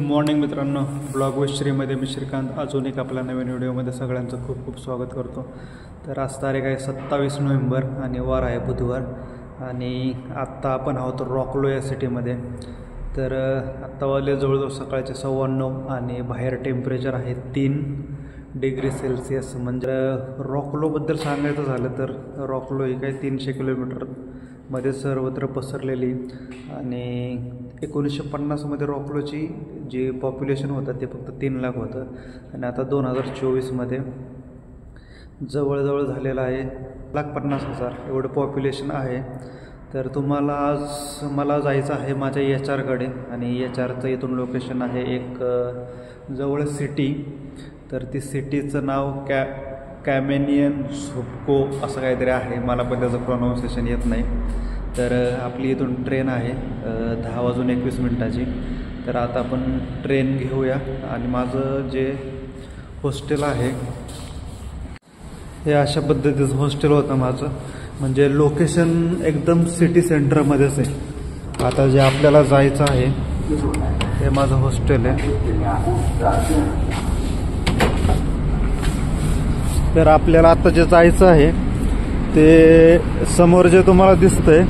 Morning मित्रांनो, blog with श्रीमध्ये मी श्रीकांत अजून एक आपल्या नवीन व्हिडिओमध्ये सगळ्यांचं खूप खूप स्वागत करतो. तर आज तारीख आहे 27 नोव्हेंबर आणि वार आहे बुधवार. आणि आत्ता आपण आहोत रॉकलो या सिटीमध्ये. तर आत्ता वाजले जवळजवळ सकाळचे 9:15 आणि बाहेर टेम्परेचर आहे 3 डिग्री सेल्सिअस. म्हणजे रॉकलोबद्दल सांगायचं झालं तर रॉकलो ही काही 300 किलोमीटरमध्ये सर्वत्र पसरलेली. आणि 1950मध्ये रॉकलोची जी पॉप्युलेशन होतं ते फक्त 3 लाख होतं आणि आता 2024मध्ये जवळजवळ झालेलं आहे 1,50,000 एवढं पॉप्युलेशन आहे. तर तुम्हाला आज मला जायचं आहे माझ्या HR कडे आणि HRचं इथून लोकेशन आहे एक जवळ सिटी. तर ती सिटीचं नाव कॅमेनियन झुपको असं काहीतरी आहे, मला पण त्याचं प्रोनाऊन्सिएशन येत नाही. तर आपली इथून ट्रेन आहे 10:21 तर आता आपण ट्रेन घेऊया. आणि माझं जे हॉस्टेल आहे हे अशा पद्धतीचं हॉस्टेल होतं माझं, म्हणजे लोकेशन एकदम सिटी सेंटरमध्येच आहे. आता जे आपल्याला जायचं आहे हे माझं हॉस्टेल आहे. तर आपल्याला आता जे जायचं आहे ते समोर जे तुम्हाला दिसतंय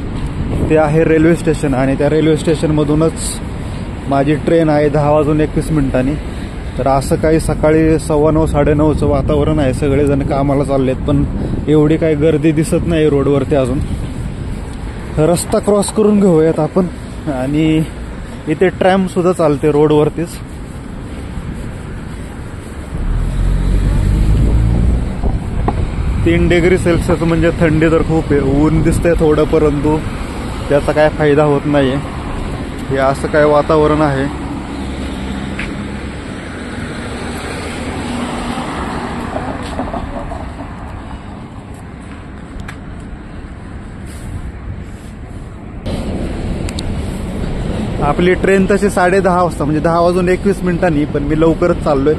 ते आहे रेल्वे स्टेशन आणि त्या रेल्वे स्टेशनमधूनच माझी ट्रेन आहे 10:21. तर असं काही सकाळी 9:15 9:30चं वातावरण आहे. सगळेजण कामाला चाललेत पण एवढी काही गर्दी दिसत नाही रोडवरती अजून. रस्ता क्रॉस करून घेऊयात आपण. आणि इथे ट्रॅमसुद्धा चालते रोडवरतीच. तीन डिग्री सेल्सिअस म्हणजे थंडी तर खूप आहे. ऊन दिसतंय थोडं परंतु त्याचा काय फायदा होत नाही. हे असं काय वातावरण आहे. आपली ट्रेन तशी 10:30 वाजता म्हणजे 10:21. पण मी लवकरच चाललोय.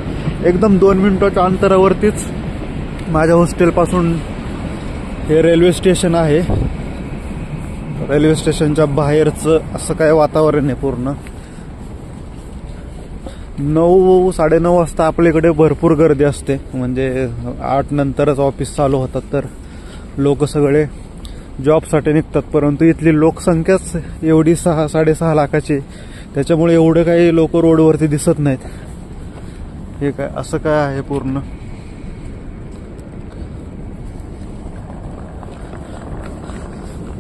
एकदम 2 मिनिटाच्या अंतरावरतीच माझ्या हॉस्टेलपासून हे रेल्वे स्टेशन आहे. रेल्वे स्टेशनच्या बाहेरचं असं काय वातावरण आहे पूर्ण. 9 साडेनऊ वाजता आपल्याकडे भरपूर गर्दी असते, म्हणजे 8 नंतरच ऑफिस चालू होतात. तर लोक सगळे जॉबसाठी निघतात. परंतु इथली लोकसंख्याच एवढी 6-6.5 लाखाची, त्याच्यामुळे एवढे काही लोक रोडवरती दिसत नाहीत. हे काय असं काय आहे पूर्ण.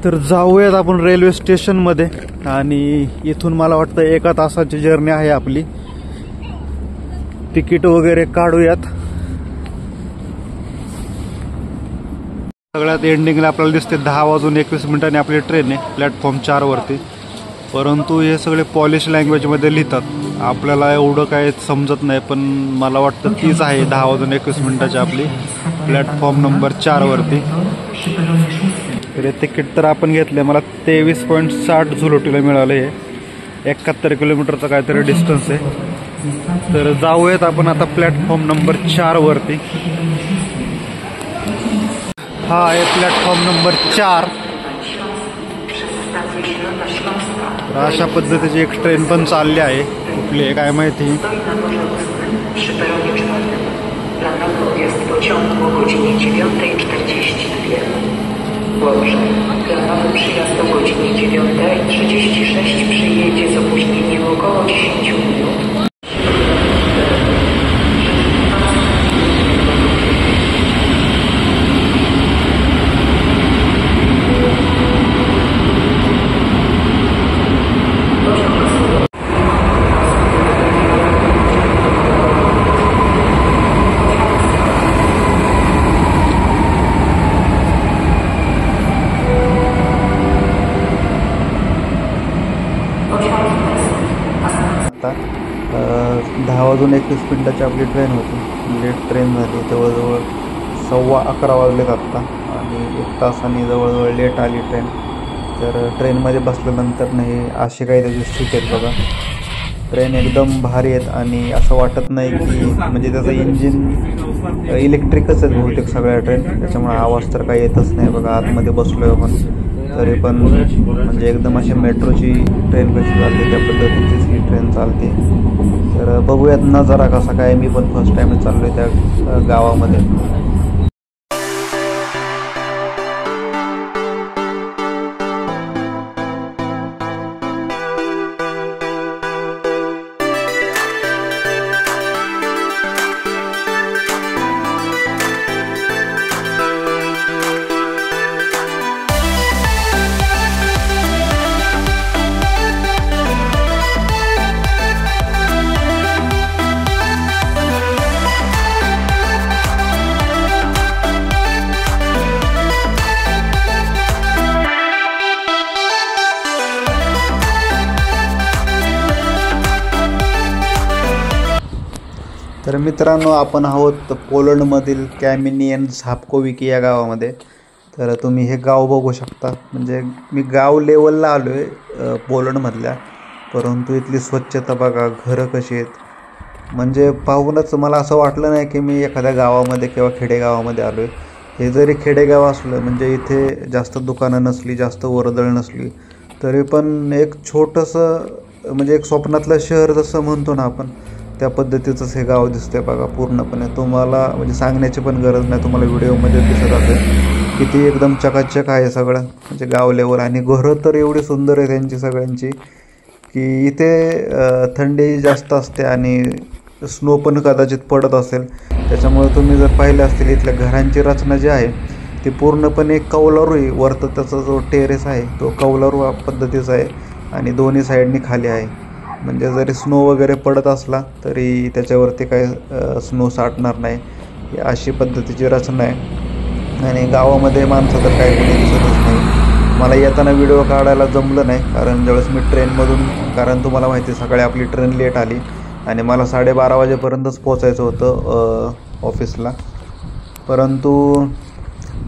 तर जाऊयात आपण रेल्वे स्टेशनमध्ये. आणि इथून मला वाटतं 1 तासाची जर्नी आहे आपली. तिकीट वगैरे काढूयात. सगळ्यात एंडिंगला आपल्याला दिसते 10:21 आपली ट्रेन आहे प्लॅटफॉर्म 4 वरती. परंतु हे सगळे पॉलिश लँग्वेजमध्ये लिहितात, आपल्याला एवढं काय समजत नाही. पण मला वाटतं तीच आहे 10:21 आपली प्लॅटफॉर्म नंबर 4 वरती. तर हे तिकीट तर आपण घेतलं. मला 23.60 झुलोटीला मिळालं. हे 71 किलोमीटरचा काहीतरी डिस्टन्स आहे. तर जाऊयात आपण आता प्लॅटफॉर्म नंबर 4 वरती. हा आहे प्लॅटफॉर्म नंबर 4. तर अशा पद्धतीची एक ट्रेन पण चालली आहे. कुठली आहे काय माहिती. Planowy przyjazd o godzinie 9:36 przyjedzie z opóźnieniem około 10 minut. आता 10:21 आपली ट्रेन होती. लेट ट्रेन झाली. जवळजवळ 11:15 वाजलेत आत्ता. आणि 1 तासाने जवळजवळ लेट आली ट्रेन. तर ट्रेनमध्ये बसल्यानंतर नाही असे काही त्याची सीट आहेत बघा. ट्रेन एकदम भारी आहेत आणि असं वाटत नाही की म्हणजे त्याचं इंजिन इलेक्ट्रिकच आहे बहुतेक सगळ्या ट्रेन, त्याच्यामुळे आवाज तर काही येतच नाही बघा. आतमध्ये बसलोय आपण. तरी पण म्हणजे एकदम अशी मेट्रोची ट्रेन कशी चालते त्या पद्धतीचीच ही ट्रेन चालते. तर बघूयात नजारा कसा काय. मी पण फर्स्ट टाईमच चाललो आहे त्या गावामध्ये. तर मित्रांनो, आपण आहोत पोलंडमधील कॅमिनियन झापकोविकी या गावामध्ये. तर तुम्ही हे गाव बघू शकता. म्हणजे मी गाव लेवलला आलो आहे पोलंडमधल्या, परंतु इथली स्वच्छता बघा, घरं कशी आहेत. म्हणजे पाहूनच मला असं वाटलं नाही की मी एखाद्या गावामध्ये किंवा खेडेगावामध्ये आलो आहे. हे जरी खेडेगाव असलं, म्हणजे इथे जास्त दुकानं नसली, जास्त वर्दळ नसली, तरी पण एक छोटंसं म्हणजे एक स्वप्नातलं शहर जसं म्हणतो ना आपण, त्या पद्धतीचंच हे गाव दिसतंय बघा पूर्णपणे. तुम्हाला म्हणजे सांगण्याची पण गरज नाही, तुम्हाला व्हिडिओमध्ये दिसत असेल किती एकदम चकाचक आहे सगळं, म्हणजे गाव लेवल. आणि घरं तर एवढी सुंदर आहे त्यांची सगळ्यांची की इथे थंडी जास्त असते आणि स्नो पण कदाचित पडत असेल. त्याच्यामुळे तुम्ही जर पाहिलं असतील इथल्या घरांची रचना जी आहे ती पूर्णपणे कौलारू आहे. वरतं त्याचा जो टेरेस आहे तो कौलारू पद्धतीचा आहे आणि दोन्ही साईडनी खाली आहे. म्हणजे जरी स्नो वगैरे पडत असला तरी त्याच्यावरती काही स्नो साठणार नाही, अशी पद्धतीची रचना आहे. आणि गावामध्ये माणसं तर काही कोणी दिसतच नाही. मला येताना व्हिडिओ काढायला जमलं नाही, कारण ज्यावेळेस मी ट्रेनमधून, कारण तुम्हाला माहिती आहे सकाळी आपली ट्रेन लेट आली आणि मला 12:30 वाजेपर्यंतच पोचायचं होतं ऑफिसला. परंतु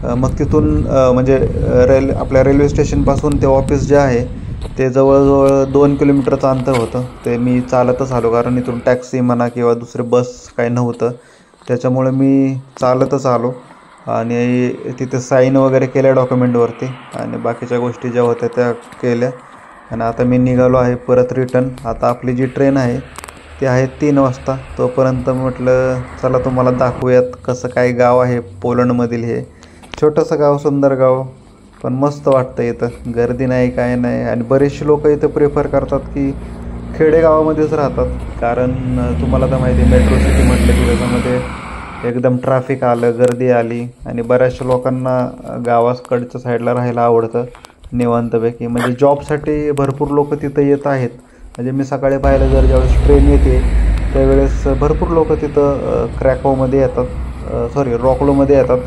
मग तिथून म्हणजे आपल्या रेल्वे स्टेशनपासून ते ऑफिस जे आहे ते जवळजवळ 2 किलोमीटरचं अंतर होतं. ते मी चालतच आलो, कारण इथून टॅक्सी म्हणा किंवा दुसरे बस काही नव्हतं. त्याच्यामुळे मी चालतच आलो आणि तिथे साईन वगैरे केल्या डॉक्युमेंटवरती आणि बाकीच्या गोष्टी ज्या होत्या त्या केल्या. आणि आता मी निघालो आहे परत रिटर्न. आता आपली जी ट्रेन आहे ती आहे 3 वाजता. तोपर्यंत म्हटलं चला तुम्हाला दाखवूयात कसं काय गाव आहे पोलंडमधील. हे छोटंसं गाव, सुंदर गाव, पण मस्त वाटतं इथं. गर्दी नाही, काय नाही. आणि बरेचसे लोक इथं प्रेफर करतात की खेडेगावामध्येच राहतात, कारण तुम्हाला तर माहिती आहे मेट्रो सिटी म्हटलं की त्याच्यामध्ये एकदम ट्रॅफिक आलं, गर्दी आली आणि बऱ्याचशा लोकांना गावाकडच्या साईडला राहायला आवडतं निवांतपैकी. म्हणजे जॉबसाठी भरपूर लोक तिथं येत आहेत. म्हणजे मी सकाळी पाहिलं, जर ज्यावेळेस ट्रेन येते त्यावेळेस भरपूर लोक तिथं क्रॅकोमध्ये येतात, रॉकलोमध्ये येतात.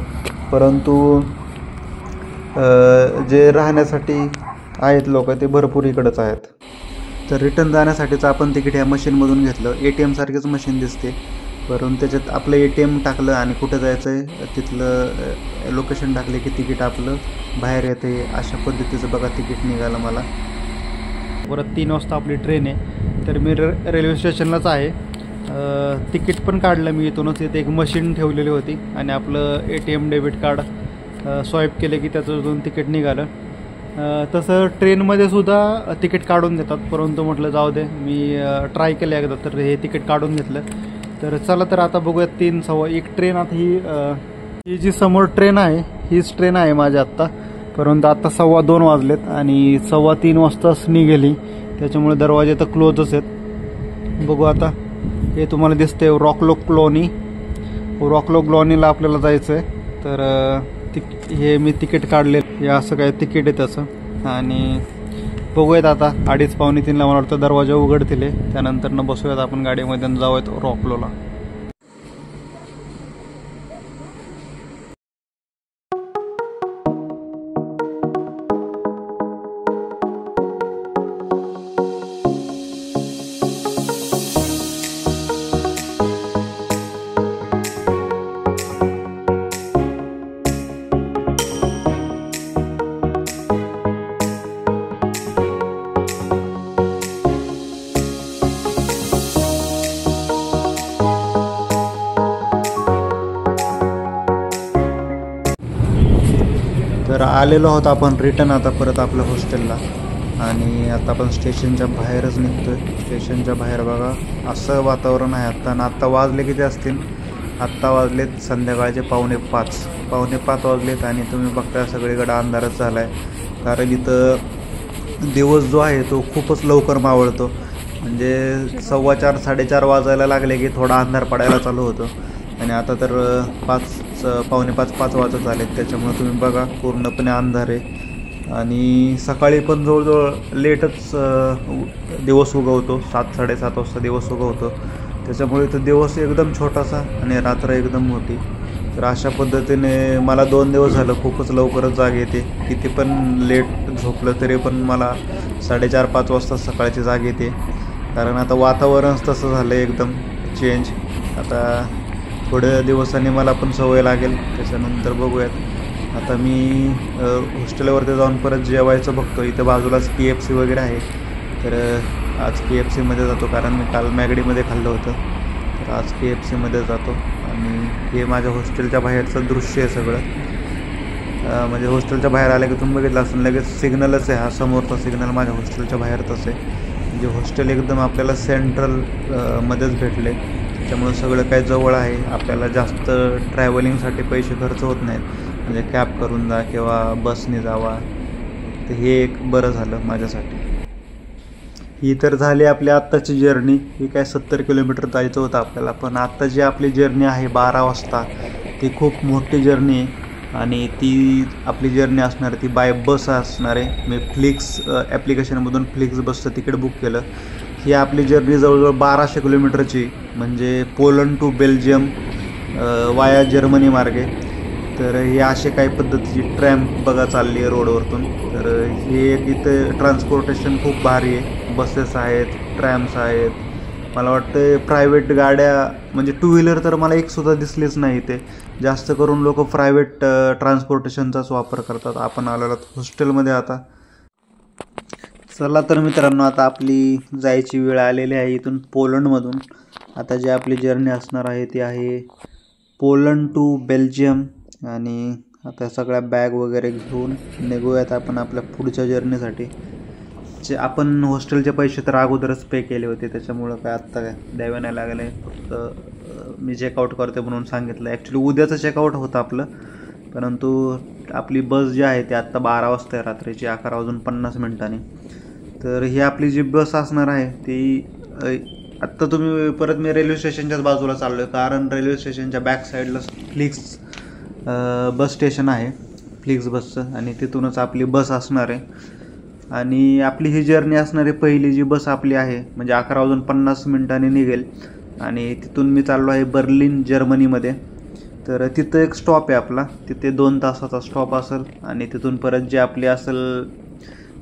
परंतु जे राहण्यासाठी आहेत लोक ते भरपूर इकडंच आहेत. तर रिटर्न जाण्यासाठीच आपण तिकीट ह्या मशीनमधून घेतलं. ATM सारखीच मशीन दिसते, परंतु त्याच्यात आपलं ATM टाकलं आणि कुठं जायचं आहे तिथलं लोकेशन टाकले की तिकीट आपलं बाहेर येते. अशा पद्धतीचं बघा तिकीट निघालं मला. परत 3 वाजता आपली ट्रेन आहे. तर मी रेल्वे स्टेशनलाच आहे. तिकीट पण काढलं मी इथूनच. इथे एक मशीन ठेवलेली होती आणि आपलं ATM डेबिट कार्ड स्वाईप केले की त्याच्यातून तिकीट निघालं. तसं ट्रेनमध्ये सुद्धा तिकीट काढून देतात, परंतु म्हटलं जाऊ दे, मी ट्राय केलं एकदा, तर हे तिकीट काढून घेतलं. तर चला तर आता बघूया 3 सव्वा 1 ट्रेन. आता ही जी समोर ट्रेन आहे हीच ट्रेन आहे माझ्या आत्ता. परंतु आता 2:15 वाजलेत आणि 3:15 वाजताच निघाली, त्याच्यामुळे दरवाजे तर क्लोजच आहेत. बघू आता. हे तुम्हाला दिसते रॉकलो क्लॉनीला आपल्याला जायचं आहे. तर हे मी तिकीट काढले, हे असं काय तिकीट आहे त्याचं. आणि बघूयात आता 2:30-2:45ला मला वाटतं दरवाजा उघडतील. त्यानंतर बसूयात आपण गाडीमध्ये जाऊयात रॉकलोला. आलेलो आहोत आपण रिटर्न आता परत आपल्या हॉस्टेलला आणि आता आपण स्टेशनच्या बाहेरच निघतोय. स्टेशनच्या बाहेर बघा असं वातावरण आहे आत्ता. आणि आत्ता वाजले किती असतील? आत्ता वाजलेत संध्याकाळचे 4:45 वाजलेत आणि तुम्ही बघता सगळीकडे अंधारच झाला आहे. कारण इथं दिवस जो आहे तो खूपच लवकर मावळतो. म्हणजे 4:15 4:30 वाजायला लागले की थोडा अंधार पडायला चालू होतो आणि आता तर 4:45 वाजत आलेत. त्याच्यामुळे तुम्ही बघा पूर्णपणे अंधार आहे. आणि सकाळी पण जवळजवळ लेटच दिवस उगवतो. 7-7:30 वाजता दिवस उगवतो. त्याच्यामुळे तो दिवस एकदम छोटासा आणि रात्र एकदम मोठी. तर अशा पद्धतीने मला 2 दिवस झालं खूपच लवकरच जाग येते. किती पण लेट झोपलं तरी पण मला 4:30-5 वाजता सकाळची जाग येते. कारण आता वातावरणच तसं झालं एकदम चेंज. आता थोड्या दिवसांनी मला पण सवय लागेल. त्याच्यानंतर बघूयात. आता मी हॉस्टेलवरती जाऊन परत जेवायचं बघतो. इथं बाजूलाच KFC वगैरे आहे. तर आज KFCमध्ये जातो कारण मी काल मॅगडीमध्ये खाल्लं होतं. तर आज KFCमध्ये जातो. आणि हे माझ्या हॉस्टेलच्या बाहेरचं दृश्य आहे सगळं. म्हणजे हॉस्टेलच्या बाहेर आलं की तुम्ही बघितलं असून लगेच सिग्नलच आहे. हा समोरचा सिग्नल माझ्या हॉस्टेलच्या बाहेरच आहे. म्हणजे हॉस्टेल एकदम आपल्याला सेंट्रल मध्येच भेटले. त्याच्यामुळे सगळं काही जवळ आहे. आपल्याला जास्त ट्रॅव्हलिंगसाठी पैसे खर्च होत नाहीत. म्हणजे कॅब करून जा किंवा बसने जावा. तर हे एक बरं झालं माझ्यासाठी. ही तर झाली आपली आत्ताची जर्नी. ही काय 70 किलोमीटर जायचं होतं आपल्याला. पण आत्ता जी आपली जर्नी आहे 12 वाजता ती खूप मोठी जर्नी आहे. आणि ती आपली जर्नी असणार ती बाय बस असणार आहे. मी फ्लिक्स ॲप्लिकेशनमधून फ्लिक्स बसचं तिकीट बुक केलं. ही आपली जर्नी जवळजवळ 1200 किलोमीटरची. म्हणजे पोलंड टू बेल्जियम वाया जर्मनी मार्गे. तर हे असे काही पद्धतीची ट्रॅम्प बघा चालली आहे रोडवरतून. तर हे इथं ट्रान्सपोर्टेशन खूप भारी आहे. बसेस आहेत, ट्रॅम्स आहेत. मला वाटतं प्रायव्हेट गाड्या म्हणजे 2 व्हीलर तर मला एकसुद्धा दिसलीच नाही इथे. जास्त करून लोक प्रायव्हेट ट्रान्सपोर्टेशनचाच वापर करतात. आपण आलेलो हॉस्टेलमध्ये आता. चला तर मित्रांनो आता आपली जायची वेळ आलेली आहे इथून पोलंडमधून. आता जी आपली जर्नी असणार आहे ती आहे पोलंड टू बेल्जियम. आणि आता सगळ्या बॅग वगैरे घेऊन निघूयात आपण आपल्या पुढच्या जर्नीसाठी. जे आपण हॉस्टेलचे पैसे तर अगोदरच पे केले होते. त्याच्यामुळं काय आत्ता काय द्यावे नाही लागले. फक्त मी चेकआउट करते म्हणून सांगितलं. ॲक्च्युली उद्याचं चेकआउट होतं आपलं. परंतु आपली बस जी आहे ती आत्ता 12 वाजता आहे रात्रीची 11:50. तर ही आपली जी बस असणार आहे ती आत्ता तुम्ही परत मी रेल्वे स्टेशनच्याच बाजूला चाललो आहे. कारण रेल्वे स्टेशनच्या बॅक साईडला फ्लिक्स बस स्टेशन आहे फ्लिक्स बसचं. आणि तिथूनच आपली बस असणार आहे. आणि आपली ही जर्नी असणारी पहिली जी बस आपली आहे म्हणजे 11:50 निघेल. आणि तिथून मी चाललो आहे बर्लिन जर्मनीमध्ये. तर तिथं एक स्टॉप आहे आपला. तिथे 2 तासाचा स्टॉप असेल. आणि तिथून परत जी आपली असेल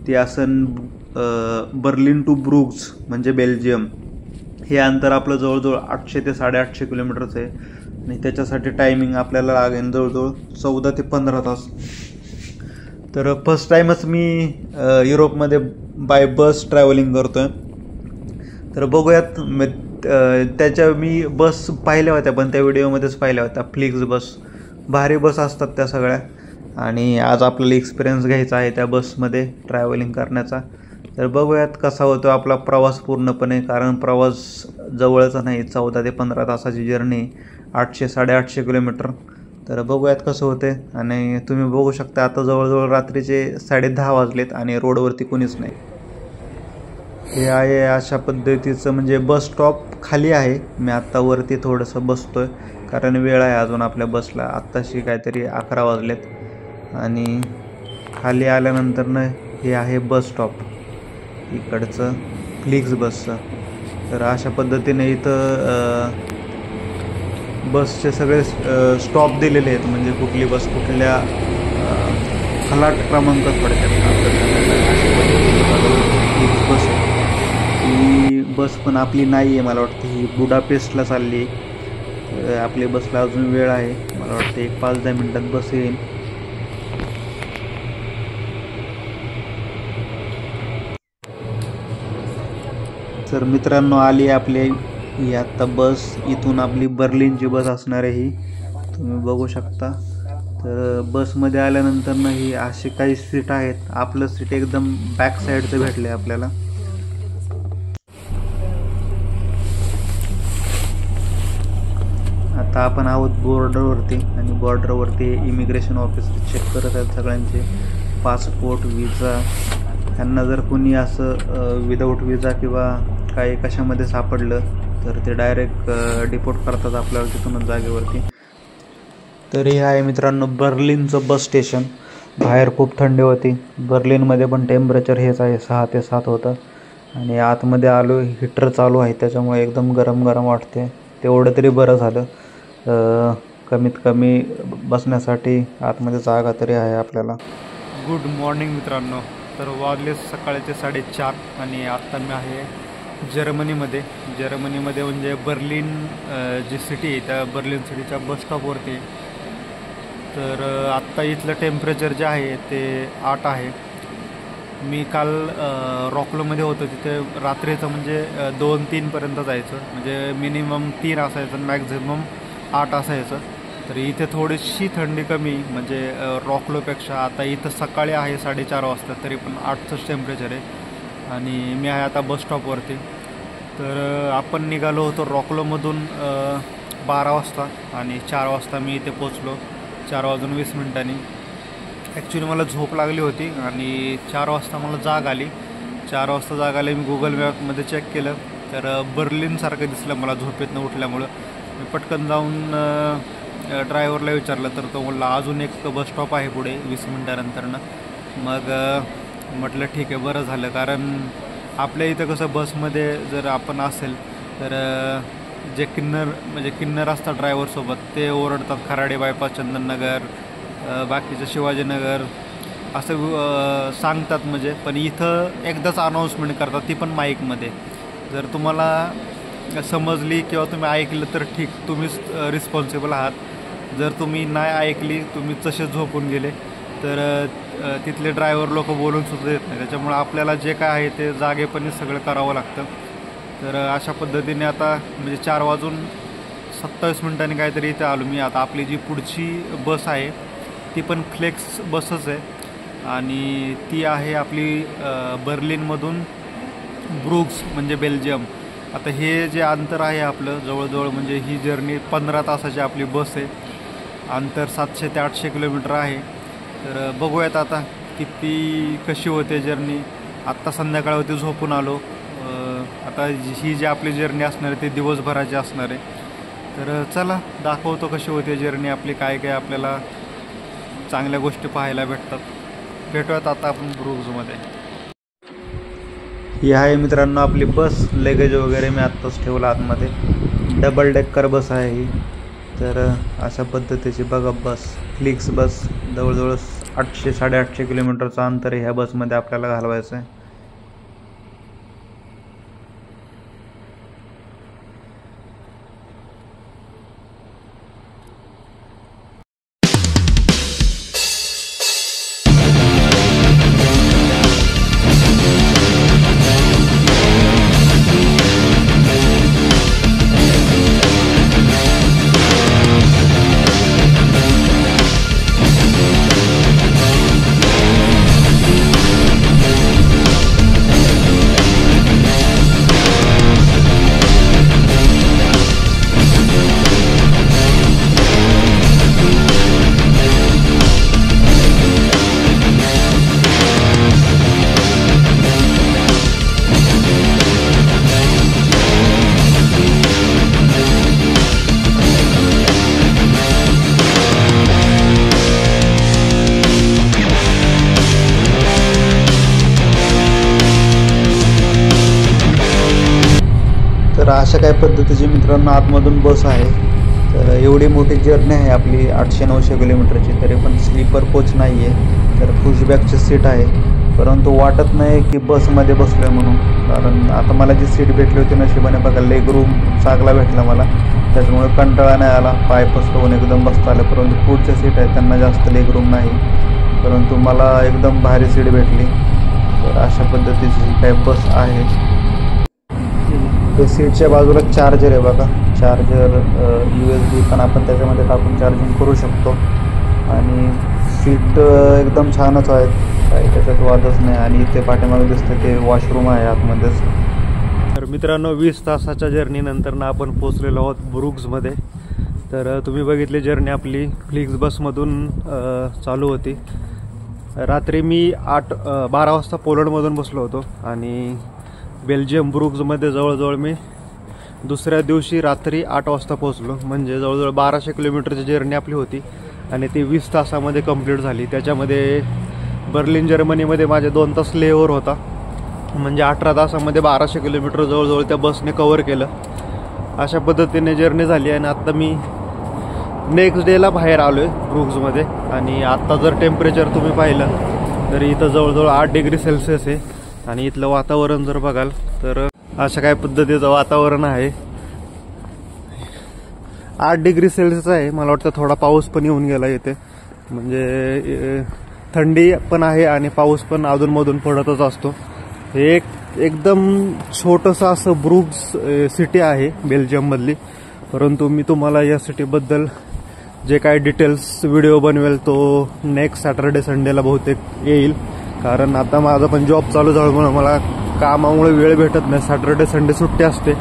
ती असेल बर्लिन टू ब्रुग्ज म्हणजे बेल्जियम. हे अंतर आपलं जवळजवळ 800 ते 850 किलोमीटरचं आहे. आणि त्याच्यासाठी टायमिंग आपल्याला लागेल जवळजवळ 14 ते 15 तास. तर फर्स्ट टाईमच मी युरोपमध्ये बाय बस ट्रॅव्हलिंग करतो आहे. तर बघूयात. मी बस पाहिल्या होत्या पण त्या व्हिडिओमध्येच पाहिल्या होत्या. फ्लिक्स बस भारी बस असतात त्या सगळ्या. आणि आज आपल्याला एक्सपिरियन्स घ्यायचा आहे त्या बसमध्ये ट्रॅव्हलिंग करण्याचा. तर बघूयात कसा होतो आपला प्रवास पूर्णपणे. कारण प्रवास जवळचा नाही. 14 ते 15 तासाची जर्नी 800-850 किलोमीटर. तर बघूयात कसं होते. आणि तुम्ही बघू शकता आता जवळजवळ रात्रीचे 10:30 वाजलेत आणि रोडवरती कोणीच नाही. हे आहे अशा पद्धतीचं म्हणजे बस स्टॉप खाली आहे. मी आत्ता वरती थोडंसं बसतो आहे कारण वेळ आहे अजून आपल्या बसला. आत्ताशी काहीतरी 11 वाजलेत. आणि खाली आल्यानंतरनं हे आहे बस स्टॉप इकडचं फ्लिक्स बसचं. तर अशा पद्धतीने इथं बसचे सगळे स्टॉप दिलेले आहेत. म्हणजे कुठली बस कुठल्या फलाट क्रमांक थोडक्यात बस आहे. ही बस पण आपली नाही आहे. मला वाटतं ही बुडापेस्टला चालली आहे. आपली बसला अजून वेळ आहे. मला वाटतं एक 5-10 मिनटात बस येईल. तर मित्रांनो आली आपली ही आत्ता बस. इथून आपली बर्लिनची बस असणार आहे ही तुम्ही बघू शकता. तर बसमध्ये आल्यानंतर ना ही अशी काही सीट आहेत. आपलं सीट एकदम बॅक साईडचं भेटले आपल्याला. आता आपण आहोत बॉर्डरवरती आणि बॉर्डरवरती इमिग्रेशन ऑफिसर चेक करत आहेत सगळ्यांचे पासपोर्ट, विजा. त्यांना जर कोणी असं विदाऊट विजा किंवा काही कशामध्ये सापडलं तर ते डायरेक्ट डिपोर्ट करतात आपल्याला तिथूनच जागेवरती. तर हे आहे मित्रांनो बर्लिनचं बस स्टेशन. बाहेर खूप थंडी होती. बर्लिनमध्ये पण टेम्परेचर हेच आहे 6 ते 7 होतं आणि आतमध्ये आलो, हीटर चालू आहे त्याच्यामुळे एकदम गरम गरम वाटते. तेवढं तरी बरं झालं. कमीत कमी बसण्यासाठी आतमध्ये जागा तरी आहे आपल्याला. गुड मॉर्निंग मित्रांनो. तर वाजले सकाळचे 4:30 आणि आत्ता मी आहे जर्मनीमध्ये म्हणजे बर्लिन जी सिटी आहे त्या बर्लिन सिटीच्या बस स्टॉपवरती. तर आत्ता इथलं टेम्परेचर जे आहे ते 8 आहे. मी काल रॉकलोमध्ये होतो, तिथे रात्रीचं म्हणजे 2-3पर्यंत जायचं, म्हणजे मिनिमम 3 असायचं, मॅक्झिमम 8 असायचं. तर इथे थोडीशी थंडी कमी म्हणजे रॉकलोपेक्षा. आता इथं सकाळी आहे 4:30 वाजता, तरी पण 8चंच टेम्परेचर आहे आणि मी आहे आता बस स्टॉपवरती. तर आपण निघालो होतो रॉकलोमधून 12 वाजता आणि 4 वाजता मी इथे पोचलो, 4:20. ॲक्च्युली मला झोप लागली होती आणि 4 वाजता मला जाग आली. 4 वाजता जाग आली, मी गुगल मॅपमध्ये चेक केलं तर बर्लिनसारखं दिसलं मला झोपेतनं उठल्यामुळं. मी पटकन जाऊन ड्रायव्हरला विचारलं तर तो बोलला अजून एक बस स्टॉप आहे पुढे 20 मिनटानंतरनं. मग म्हटलं ठीक आहे, बरं झालं, कारण आपल्या इथं कसं बसमध्ये जर आपण असेल तर जे किन्नर असतात ड्रायव्हरसोबत ते ओरडतात, खराडे बायपास, चंदननगर, बाकीचं शिवाजीनगर असं सांगतात म्हणजे. पण इथं एकदाच अनाऊन्समेंट करतात, ती पण माईकमध्ये. जर तुम्हाला समजली किंवा तुम्ही ऐकलं तर ठीक, तुम्हीच रिस्पॉन्सिबल आहात. जर तुम्ही नाही ऐकली, तुम्ही तसेच झोपून गेले तर तिथले ड्रायव्हर लोक बोलून सुद्धा देत नाही. त्याच्यामुळे आपल्याला जे काय आहे ते जागेपणी सगळं करावं लागतं. तर अशा पद्धतीने आता म्हणजे 4:27 काहीतरी इथे आलो मी. आता आपली जी पुढची बस आहे ती पण फ्लेक्स बसच आहे आणि ती आहे आपली बर्लिनमधून ब्रुग्स म्हणजे बेल्जियम. आता हे जे अंतर आहे आपलं जवळजवळ म्हणजे ही जर्नी 15 तासाची आपली बस आहे. अंतर 700 ते 800 किलोमीटर आहे. तर बघूयात आता कशी होते जर्नी. आत्ता संध्याकाळ होती, झोपून आलो. आता ही जी आपली जर्नी असणार आहे ती दिवसभराची असणार आहे. तर चला दाखवतो कशी होते जर्नी आपली, काय काय आपल्याला चांगल्या गोष्टी पाहायला भेटतात. भेटूयात आता आपण ब्रुग्जमध्ये. ही आहे मित्रांनो आपली बस. लगेज वगैरे मी आत्ताच ठेवलं आतमध्ये. डबल डेकर बस आहे ही. तर अशा पद्धतीची बघा बस, फ्लिक्स बस. जवळजवळ 800-850 किलोमीटरचं अंतर ह्या बसमध्ये आपल्याला घालवायचं आहे. तर अशा काही पद्धतीची मित्रांनो आतमधून बस आहे. तर एवढी मोठी जर्नी आहे आपली 800-900 किलोमीटरची, तरी पण स्लीपर कोच नाही आहे. तर पुशबॅकची सीट आहे, परंतु वाटत नाही की बसमध्ये बसलो आहे म्हणून. कारण आता मला जी सीट भेटली होती नशिबाने बघा, लेग रूम चांगला भेटला मला, त्याच्यामुळे कंटाळा नाही आला, पाय पसरवून एकदम बसता आलं. परंतु पुढच्या सीट आहे त्यांना जास्त लेग रूम नाही, परंतु मला एकदम भारी सीट भेटली. तर अशा पद्धतीची काही बस आहे. ते सीटच्या बाजूला चार्जर आहे बघा, चार्जर USB पण आपण त्याच्यामध्ये टाकून चार्जिंग करू शकतो. आणि सीट एकदम छानच आहेत, काही त्याच्यात वादच नाही. आणि इथे पाठीमागे दिसते ते वॉशरूम आहे आतमध्येच. तर मित्रांनो 20 तासाच्या जर्नीनंतर ना आपण पोचलेलो आहोत ब्रुग्जमध्ये. तर तुम्ही बघितली जर्नी आपली फ्लिक्स बसमधून चालू होती. रात्री मी 12 वाजता पोलंडमधून बसलो होतो आणि बेल्जियम ब्रुग्जमध्ये जवळजवळ मी दुसऱ्या दिवशी रात्री 8 वाजता पोहोचलो. म्हणजे जवळजवळ 1200 किलोमीटरची जर्नी आपली होती आणि ती 20 तासामध्ये कंप्लीट झाली. त्याच्यामध्ये बर्लिन जर्मनीमध्ये माझे 2 तास लेओव्हर होता. म्हणजे 18 तासामध्ये 1200 किलोमीटर जवळजवळ त्या बसने कव्हर केलं. अशा पद्धतीने जर्नी झाली. आणि आत्ता मी नेक्स्ट डेला बाहेर आलो आहे ब्रुग्जमध्ये. आणि आत्ता जर टेम्परेचर तुम्ही पाहिलं तर इथं जवळजवळ 8 डिग्री सेल्सिअस आहे. आणि इथलं वातावरण जर बघाल तर अशा काय पद्धतीचं वातावरण आहे. 8 डिग्री सेल्सिअस आहे. मला वाटतं थोडा पाऊस पण येऊन गेला इथे. म्हणजे थंडी पण आहे आणि पाऊस पण अधूनमधून पडतच असतो. हे एकदम छोटंसं असं ब्रुग्ज सिटी आहे बेल्जियममधली. परंतु मी तुम्हाला या सिटीबद्दल जे काय डिटेल्स व्हिडिओ बनवेल तो नेक्स्ट सॅटर्डे संडेला बहुतेक येईल. कारण आता माझा पण जॉब चालू झाल्यामुळे मला कामामुळे वेळ भेटत नाही. सॅटर्डे संडे सुट्टी असते,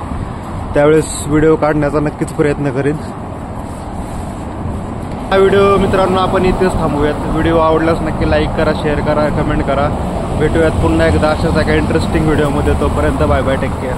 त्यावेळेस व्हिडिओ काढण्याचा नक्कीच प्रयत्न करीन. हा व्हिडिओ मित्रांनो आपण इथेच थांबूयात. व्हिडिओ आवडल्यास नक्की लाईक करा, शेअर करा, कमेंट करा. भेटूयात पुन्हा एकदा अशाच एका इंटरेस्टिंग व्हिडिओमध्ये. तोपर्यंत बाय बाय, टेक केअर.